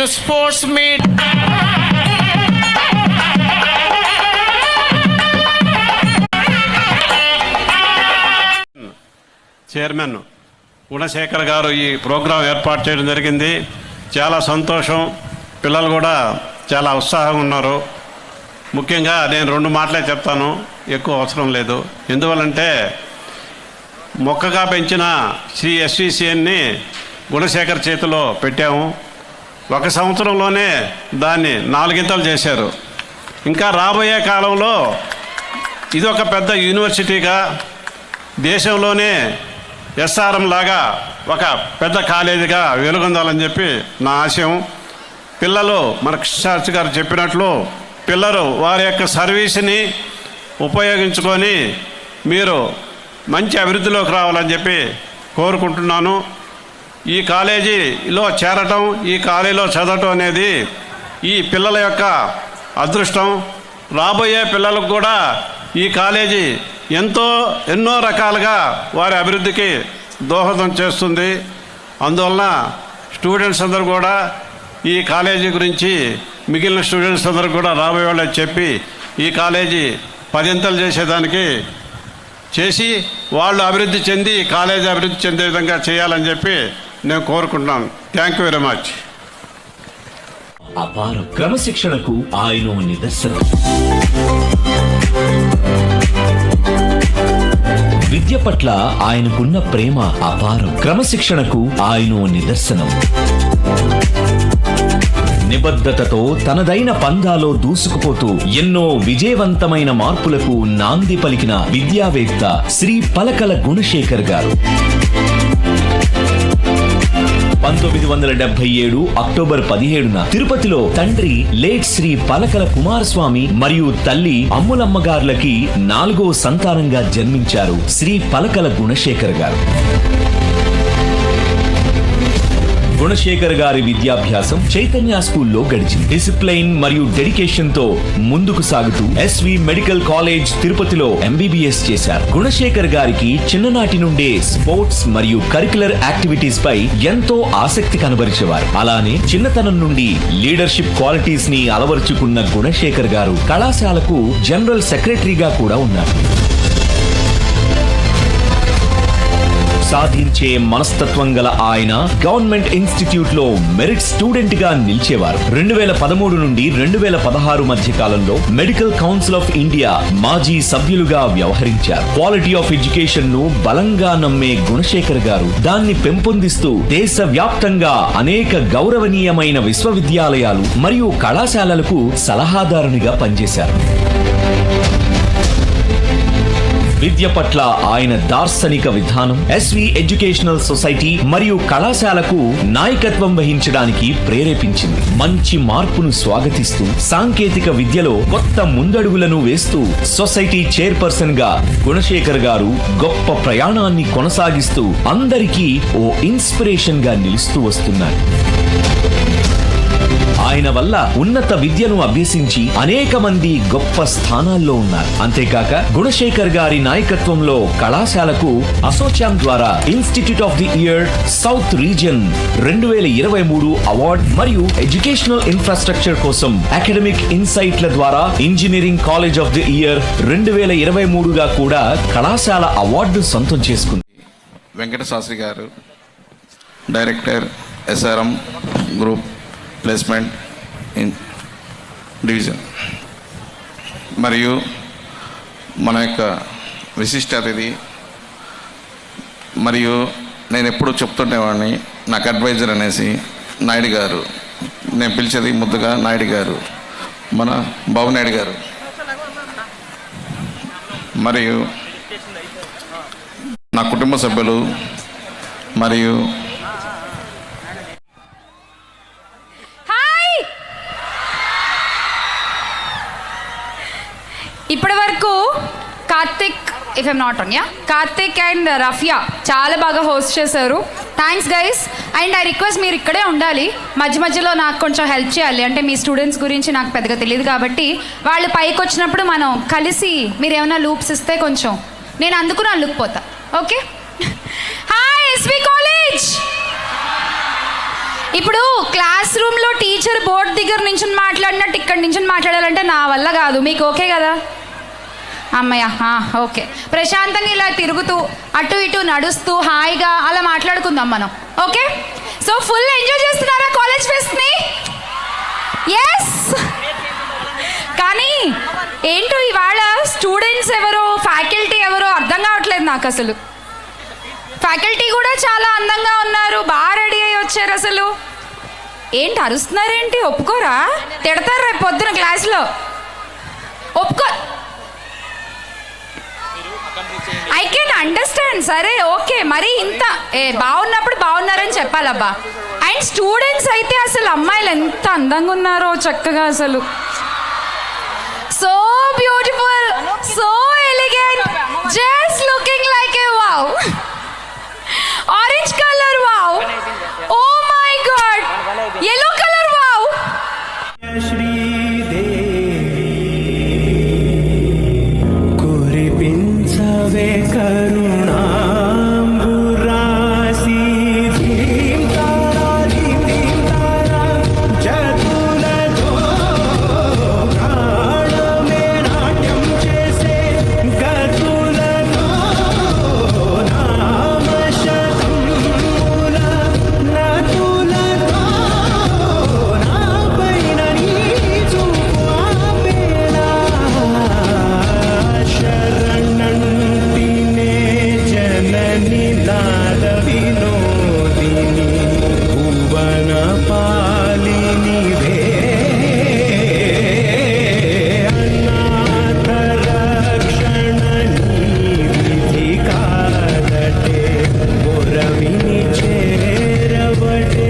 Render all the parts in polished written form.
And sports meet. Chairman Gunasekhar గారు ఈ programme ఏర్పాటు చేయడం జరిగింది. చాలా సంతోషం. పిల్లలు కూడా చాలా ఉత్సాహంగా ఉన్నారు. ముఖ్యంగా నేను 2 మాటలే చెప్తాను, ఎక్కువ అవసరం లేదు. ఎందువల్లంటే మొక్కగా పెంచిన శ్రీ ఎస్విసిఎన్ని గుణశేఖర్ చేతిలో పెట్టాము. 1 సంవత్సరంలోనే దాన్ని 4 చేశారు. ఇంకా రాబోయే కాలంలో ఇది ఒక పెద్ద యూనివర్సిటీగా దేశంలోనే ఎస్ఆర్ఎం లాగా ఒక పెద్ద కాలేజీగా వెలుగొందాలని చెప్పి నా ఆశయం. పిల్లలు మన కృష్ణశాస్త్రి గారు చెప్పినట్లు పిల్లలు వారి యొక్క సర్వీస్ని ఉపయోగించుకొని మీరు మంచి అభివృద్ధిలోకి రావాలని చెప్పి కోరుకుంటున్నాను. ఈ కాలేజీలో చేరటం, ఈ కాలేజీలో చదవటం అనేది ఈ పిల్లల యొక్క అదృష్టం. రాబోయే పిల్లలకు కూడా ఈ కాలేజీ ఎన్నో రకాలుగా వారి అభివృద్ధికి దోహదం చేస్తుంది. అందువలన స్టూడెంట్స్ అందరూ కూడా ఈ కాలేజీ గురించి మిగిలిన స్టూడెంట్స్ అందరూ కూడా రాబోయే వాళ్ళకి చెప్పి ఈ కాలేజీ 10 చేసేదానికి చేసి వాళ్ళు అభివృద్ధి చెంది కాలేజీ అభివృద్ధి చెందే విధంగా చేయాలని చెప్పి నేను కోరుకుంటున్నాను. Thank you very much. అపార క్రమశిక్షణకు ఆయన నిదర్శనం. విద్య పట్ల ఆయనకున్న ప్రేమ అపారం. క్రమశిక్షణకు ఆయన నిదర్శనం. నిబద్ధతతో తనదైన పందాలో దూసుకుపోతూ ఎన్నో విజయవంతమైన మార్పులకు నాంది పలికిన విద్యావేత్త శ్రీ పలకల గుణశేఖర్ గారు 1977 అక్టోబర్ 17న తిరుపతిలో తండ్రి లేట్ శ్రీ పలకల కుమారస్వామి మరియు తల్లి అమ్ములమ్మ గార్లకి 4వ సంతానంగా జన్మించారు శ్రీ పలకల గుణశేఖర్ గారు. గుణశేఖర్ గారి విద్యాభ్యాసం చైతన్య స్కూల్లో గడిచింది. డిసిప్లైన్ మరియు డెడికేషన్ తో ముందుకు సాగుతూ ఎస్వి మెడికల్ కాలేజ్ తిరుపతిలో ఎంబీబీఎస్ చేశారు. గుణశేఖర్ గారికి చిన్ననాటి నుండే స్పోర్ట్స్ మరియు కరిక్యులర్ యాక్టివిటీస్ పై ఎంతో ఆసక్తి కనబరిచేవారు. అలానే చిన్నతనం నుండి లీడర్షిప్ క్వాలిటీస్ ని అలవరుచుకున్న గుణశేఖర్ గారు కళాశాలకు జనరల్ సెక్రటరీగా కూడా ఉన్నారు. సాధించే మనస్తత్వం గల ఆయన గవర్నమెంట్ ఇన్స్టిట్యూట్ లో మెరిట్ స్టూడెంట్ గా నిలిచేవారు. 2013 నుండి 2016 మధ్య కాలంలో మెడికల్ కౌన్సిల్ ఆఫ్ ఇండియా మాజీ సభ్యులుగా వ్యవహరించారు. క్వాలిటీ ఆఫ్ ఎడ్యుకేషన్ ను బలంగా నమ్మే గుణశేఖర్ గారు దాన్ని పెంపొందిస్తూ దేశవ్యాప్తంగా అనేక గౌరవనీయమైన విశ్వవిద్యాలయాలు మరియు కళాశాలలకు సలహాదారునిగా పనిచేశారు. విద్య పట్ల ఆయన దార్శనిక విధానం ఎస్వి ఎడ్యుకేషనల్ సొసైటీ మరియు కళాశాలకు నాయకత్వం వహించడానికి ప్రేరేపించింది. మంచి మార్పును స్వాగతిస్తూ సాంకేతిక విద్యలో కొత్త ముందడుగులను వేస్తూ సొసైటీ చైర్పర్సన్ గా గుణశేఖర్ గారు గొప్ప ప్రయాణాన్ని కొనసాగిస్తూ అందరికీ ఓ ఇన్స్పిరేషన్ గా నిలుస్తూ వస్తున్నారు. ఆయన వల్ల ఉన్నత విద్యను అభ్యసించి అనేక మంది గొప్ప స్థానాల్లో ఉన్నారు. అంతేకాక గుణశేఖర్ గారి నాయకత్వంలో కళాశాలకు అసోచామ్ ద్వారా institute of the year south region 2023 award మరియు ఎడ్యుకేషనల్ ఇన్ఫ్రాస్ట్రక్చర్ కోసం అకాడమిక్ ఇన్సైట్ల ద్వారా engineering college of the year 2023గా కూడా కళాశాల అవార్డు సొంతం చేసుకుంది. వెంకట శాస్త్రి గారు director SRM group placement in division మరియు మన యొక్క విశిష్ట అతిథి మరియు నేను ఎప్పుడూ చెప్తుండేవాడిని నాకు అడ్వైజర్ అనేసి నాయుడు గారు, నేను పిలిచేది ముద్దుగా నాయుడు గారు, మన బాబు నాయుడు గారు మరియు నా కుటుంబ సభ్యులు మరియు ఇప్పటి వరకు Karthik if I'm not wrong Karthik and raffia చాలా బాగా హోస్ట్ చేశారు. Thanks guys. And I request మీరు ఇక్కడే ఉండాలి. మధ్య మధ్యలో నాకు కొంచెం హెల్ప్ చేయాలి. అంటే మీ స్టూడెంట్స్ గురించి నాకు పెద్దగా తెలియదు కాబట్టి వాళ్ళు పైకి వచ్చినప్పుడు మనం కలిసి మీరు ఏమైనా లూప్స్ ఇస్తే కొంచెం నేను అందుకుని అల్లుకుపోతా. ఓకే. Hi SV college. ఇప్పుడు క్లాస్ రూమ్లో టీచర్ బోర్డు దగ్గర నుంచి మాట్లాడినట్టు ఇక్కడ నుంచి మాట్లాడాలంటే నా వల్ల కాదు. మీకు ఓకే కదా? అమ్మయ్య, ఓకే. ప్రశాంతంగా ఇలా తిరుగుతూ అటు ఇటు నడుస్తూ హాయిగా అలా మాట్లాడుకుందాం మనం. ఓకే, సో ఫుల్ ఎంజాయ్ చేస్తున్నారా కాలేజ్ ఫెస్ట్ని? ఎస్. కానీ ఏంటో ఇవాళ స్టూడెంట్స్ ఎవరో ఫ్యాకల్టీ ఎవరో అర్థం కావట్లేదు నాకు అసలు. ఫ్యాకల్టీ కూడా చాలా అందంగా ఉన్నారు, బాగా రెడీ అయ్యి వచ్చారు. అసలు ఏంటి అరుస్తున్నారేంటి? ఒప్పుకోరా? తిడతారు రేపు పొద్దున క్లాస్లో. ఒప్పుకో. I can understand. సరే ఓకే, మరి ఇంత బాగున్నప్పుడు బాగున్నారని చెప్పాలబ్బా. అండ్ స్టూడెంట్స్ అయితే అసలు అమ్మాయిలు ఎంత అందంగా ఉన్నారో చక్కగా, అసలు so beautiful, so elegant, just looking like a wow. Orange colour wow, oh my god, yellow colour wow. కురిపించవే కరుణాంబురాసి ధీంతారా ధీంతారా జతులతో ప్రాణమే నాట్యం చేసే గతులతో నామశతముల నతులతో నాపైన నీ చూపు ఆపేలా శరణంటినే జనని నాద వినోదిని భువన పాలినివే అనాథ రక్షణ విధి కాదటే మొరవిని చేరవటే.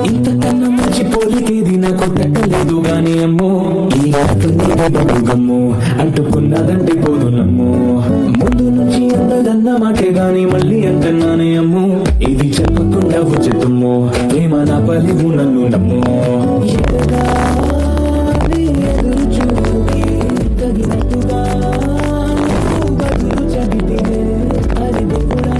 ఇంతకన్నా మంచి పోలికేది నా కొట్టలేదు గాని అమ్మో, ఈ గమ్ము అంటుకున్నదంటే పోదు నమ్ము. ముందు నుంచి అందదన్న మాటే గాని మళ్ళీ అంటున్నానే అమ్ము, ఇది చెప్పకుండా ఉచితము ప్రేమ నా పలివు నన్ను నమ్ము. ఎదగాలి ఎదురు చూపుకి తగినట్టుగా నువ్వు బదులు చెబితివే అది కూడా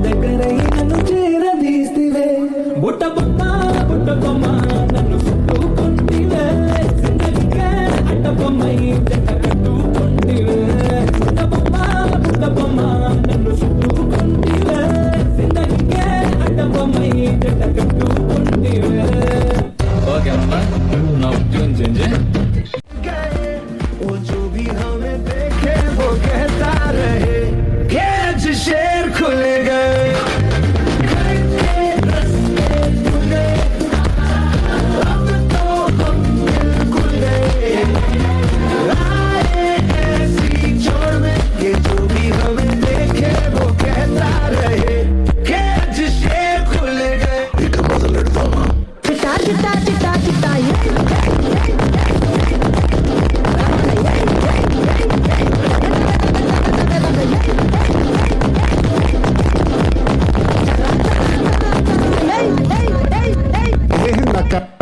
దగ్గరై నన్ను చేరదీస్తివే. బుట్ట బొమ్మ బుట్ట బొమ్మ నన్ను చుట్టుకుంటివే, జిందగీకే అడ్డ బొమ్మై జంట కట్టుకుంటివే. బుట్ట బొమ్మ నన్ను చుట్టుకుంటివే, జిందగీకే అడ్డ బొమ్మై జంట కట్టుకుంటివే. ఓకే అమ్మా, నా ట్యూన్ చేంజ్. वो जो भी हमें देखे वो कहता रहे कि आज शेर खुल गए. अब तो हम दिल खुले आए ऐसी छोड़ में, ये जो भी हमें देखे वो कहता रहे कि आज शेर खुल गए. चिता चिता चिता चिता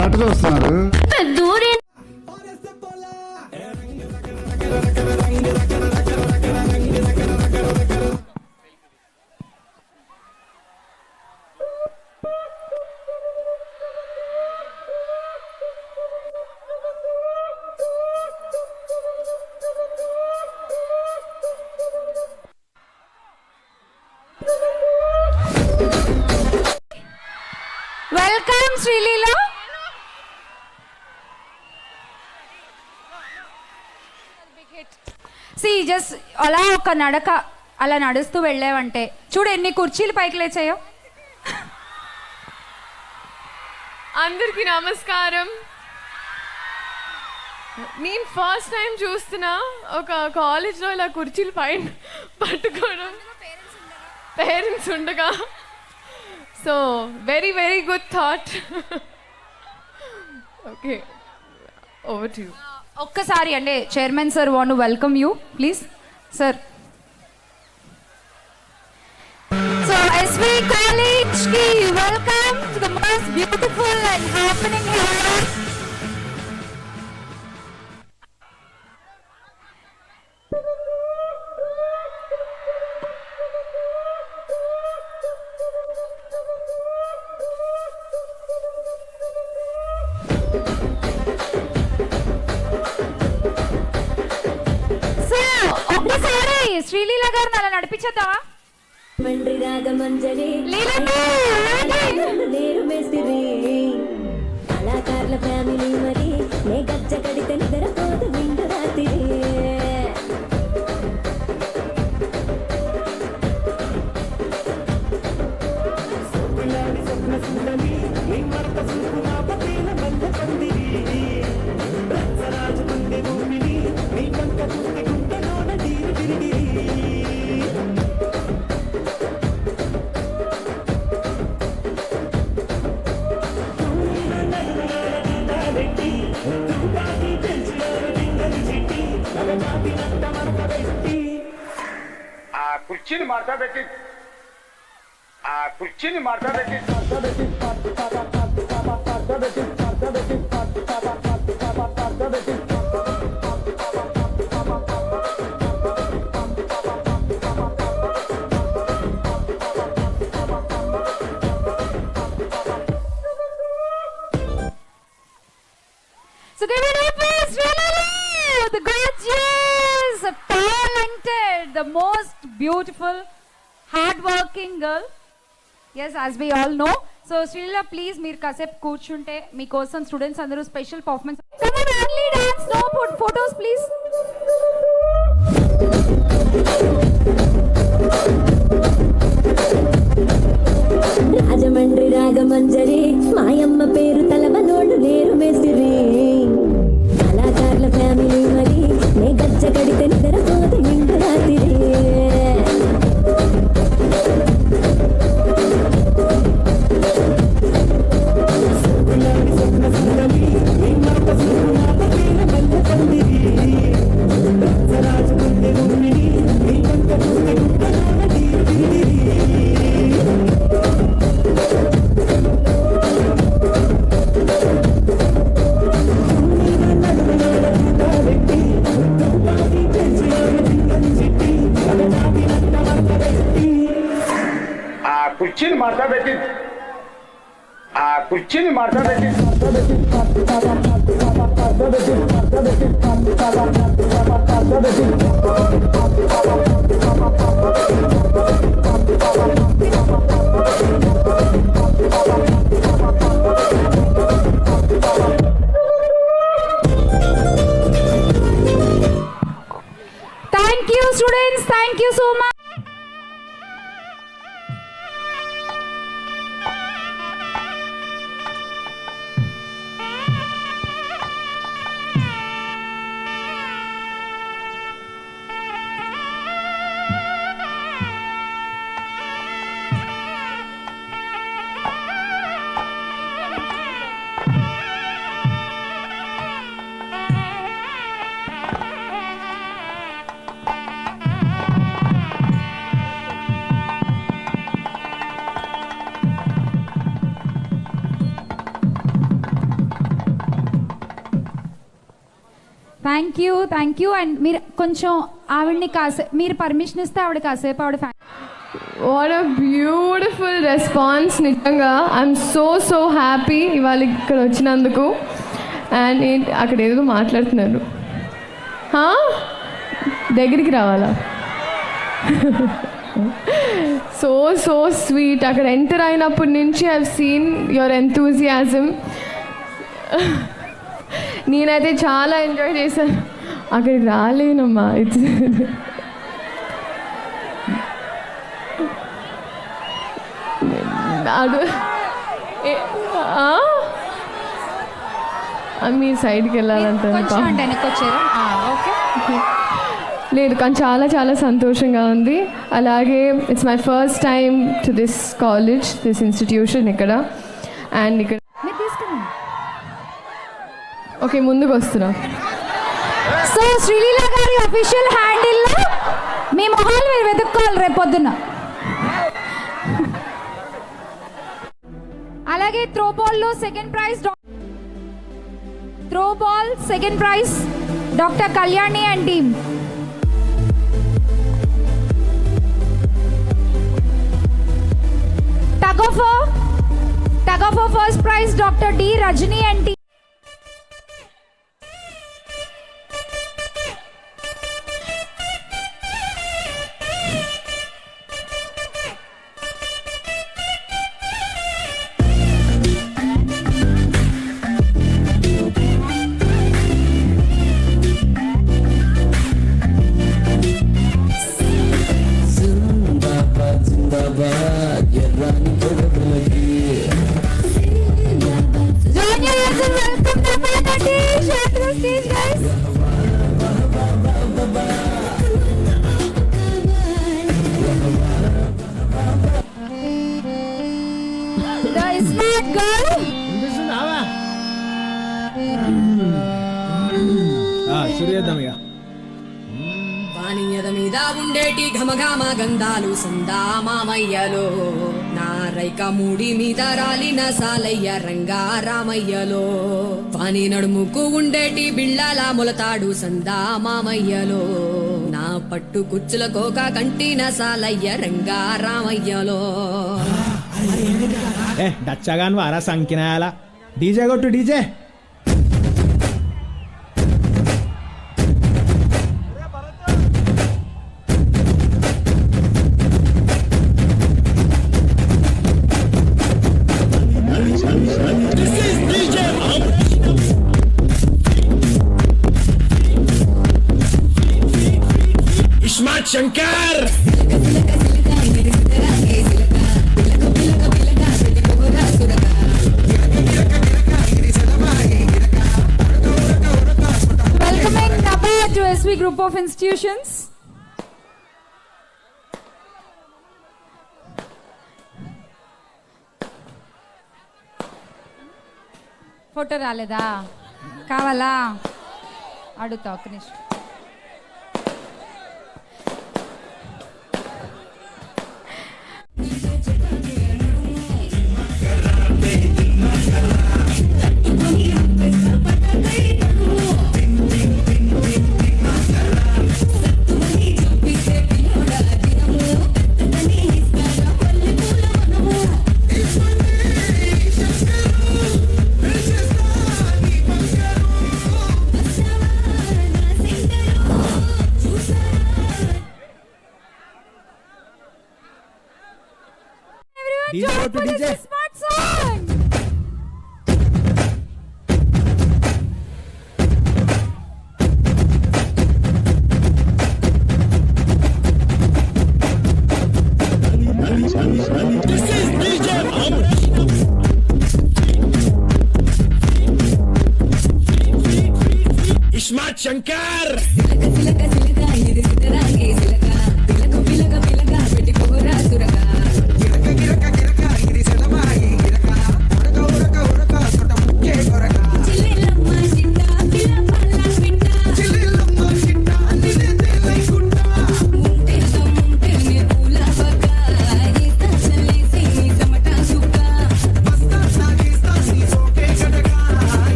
నటులు వస్తున్నారు. వెల్కమ్ శ్రీలీల. జస్ట్ అలా ఒక నడక అలా నడుస్తూ వెళ్ళావంటే చూడు ఎన్ని కుర్చీలు పైకి లేచాయో. అందరికీ నమస్కారం. నేను ఫస్ట్ టైం చూస్తున్నా ఒక కాలేజ్లో ఇలా కుర్చీలు పైన పట్టుకోవడం, పేరెంట్స్ ఉండగా. So very very good thought. Okay, over to you. ఒక్కసారి అంటే chairman sir want to welcome you please sir. SV College ki welcome to the most beautiful and happening here. ఒక్కసారి శ్రీలీల గారిని అలా నడిపించేద్దామా? మండ్రి రాగమంజరి నేరు మేస్తిరి కళాకారుల ఫ్యామిలీ మరి నే గజ్జ కడితే నిద్రపోదు నిండు రాత్రి కుర్చీని మాట్లాడబెట్టి So give it up, please, Srilali, the gorgeous, talented, the most beautiful, hard-working girl. Yes, as we all know. So Srilila, please, మీరు కాసేపు కూర్చుంటే మీకోసం స్టూడెంట్స్ అందరూ special performance. Come on, only dance, no photos, please. Rajahmundry Ragamanjari మాయమ్మ పేరు తలవనోడు నేరు మేస్తిరి కళాకారుల family మరి నే గజ్జ కడితే నిద్రపోదు నిండు రాత్రి కుర్చీని మాట్లాడబెట్టి Thank you, students. Thank you so much. Thank you and మీరు కొంచెం ఆవిడ్ని కాసేపు మీరు పర్మిషన్ ఇస్తే ఆవిడ కాసేపు ఆవిడ వాట్ అ బ్యూటిఫుల్ రెస్పాన్స్. నిజంగా ఐఎమ్ సో హ్యాపీ ఇవాళ ఇక్కడ వచ్చినందుకు. అండ్ అక్కడ ఏదో మాట్లాడుతున్నారు, దగ్గరికి రావాలా? So sweet. అక్కడ ఎంటర్ అయినప్పటి నుంచి I have seen your enthusiasm. నేనైతే చాలా ఎంజాయ్ చేశాను. అక్కడికి రాలేనమ్మా. మీ సైడ్కి వెళ్ళాలంటే లేదు, కానీ చాలా సంతోషంగా ఉంది. అలాగే it's my first time to this college, this institution ఇక్కడ. అండ్ ఇక్కడ ఓకే ముందుకు వస్తున్నా. సో శ్రీలీల గారి అఫీషియల్ హ్యాండిల్లో మీ మొహాలు మీరు వెతుక్కోవాలి రేపు పొద్దున్న. అలాగే throw ball second prize doctor Kalyani and team. Tug of first prize doctor D Rajani and team. వాణియద మీద ఉండేటి ఘమఘమ గంధాలు సందా మామయ్యలో, నారైక మూడి మీద రాలిన సాలయ్య రంగా రామయ్యలో, వాణి నడుముకు ఉండేటి బిళ్ళల మొలతాడు సందా మామయ్యలో, నా పట్టు కుచ్చుల కోక కంటిన సాలయ్య రంగా రామయ్యలో. డచ్చగాన్ వారా సంకినాయాల డీజే కొట్టు DJ. Shankar Welcoming Naba to SV Group of Institutions. Photo రాలేదా? కావాలా? అడుగుతా ఒక్క నిమిషం. Smart song. Smart Shankar.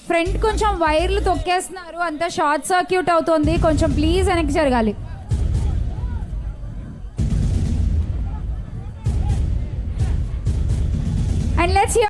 Front కొంచెం వైర్లు తొక్కేస్తున్నారు, అంతా షార్ట్ సర్క్యూట్ అవుతుంది, కొంచెం ప్లీజ్ వెనక్కి జరగాలి. And let's